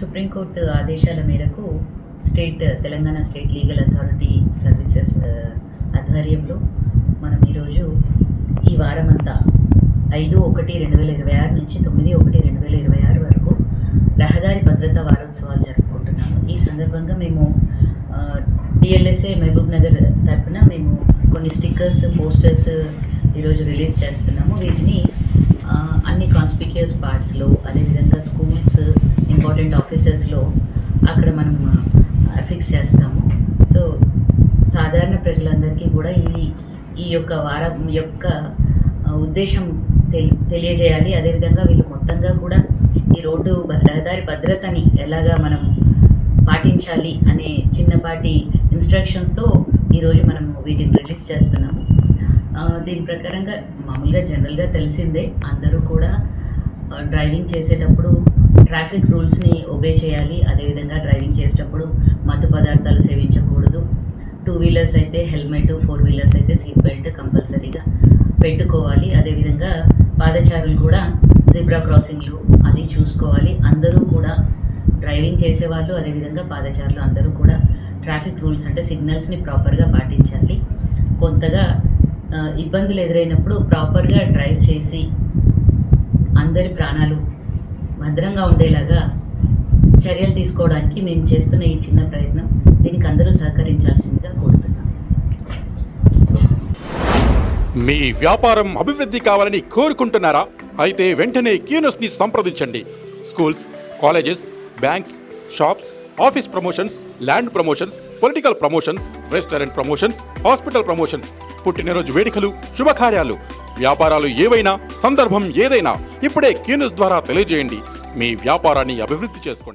Supreme court ఆదేశాల మేరకు Telangana state legal authority services ఆధ్వర్యంలో మనం ఈరోజు ఈ వారమంతా 5/1/2026 నుంచి 9/1/2026 వరకు రహదారి భద్రతా వారోత్సవాలు జరుపుకుంటున్నాము. ఈ సందర్భంగా మేము DLSA మహబూబ్ నగర్ తరఫున మేము కొన్ని స్టిక్కర్స్, పోస్టర్స్ ఈరోజు రిలీజ్ చేస్తున్నాము. వీటిని అన్ని కాన్స్పిక్యూయస్ పార్ట్స్లో, అదేవిధంగా స్కూల్స్, ఇంపార్టెంట్ ఆఫీసెస్లో అక్కడ మనం ఫిక్స్ చేస్తాము. సో సాధారణ ప్రజలందరికీ కూడా ఈ యొక్క వారం యొక్క ఉద్దేశం తెలియజేయాలి. అదేవిధంగా వీళ్ళు మొత్తంగా కూడా ఈ రహదారి భద్రతని ఎలాగా మనం పాటించాలి అనే చిన్నపాటి ఇన్స్ట్రక్షన్స్తో ఈరోజు మనము వీటిని రిలీజ్ చేస్తున్నాము. దీని ప్రకారంగా మామూలుగా జనరల్గా తెలిసిందే, అందరూ కూడా డ్రైవింగ్ చేసేటప్పుడు ట్రాఫిక్ రూల్స్ని ఒబే చేయాలి. అదేవిధంగా డ్రైవింగ్ చేసేటప్పుడు మత్తు పదార్థాలు సేవించకూడదు. 2 వీలర్స్ అయితే హెల్మెట్, 4 వీలర్స్ అయితే సీట్ బెల్ట్ కంపల్సరీగా పెట్టుకోవాలి. అదేవిధంగా పాదచారులు కూడా జిబ్రా క్రాసింగ్లు అది చూసుకోవాలి. అందరూ కూడా డ్రైవింగ్ చేసేవాళ్ళు, అదేవిధంగా పాదచారులు అందరూ కూడా ట్రాఫిక్ రూల్స్ అంటే సిగ్నల్స్ని ప్రాపర్గా పాటించాలి. కొంతగా ఇబ్బందులు ఎదురైనప్పుడు ప్రాపర్గా డ్రైవ్ చేసి అందరి ప్రాణాలు భద్రంగా ఉండేలాగా చర్యలు తీసుకోవడానికి మేము చేస్తున్న ఈ చిన్న ప్రయత్నం, దీనికి అందరూ సహకరించాల్సిందిగా కోరుతున్నాం. మీ వ్యాపారం అభివృద్ధి కావాలని కోరుకుంటున్నారా? అయితే వెంటనే క్యూనస్ని సంప్రదించండి. Schools, colleges, banks, shops, office promotions, land promotions, political promotions, restaurant promotions, hospital promotions, పుట్టినరోజు వేడుకలు, శుభకార్యాలు, వ్యాపారాలు ఏవైనా, సందర్భం ఏదైనా ఇప్పుడే క్యూనస్ ద్వారా తెలియజేయండి. మీ వ్యాపారాన్ని అభివృద్ధి చేసుకోండి.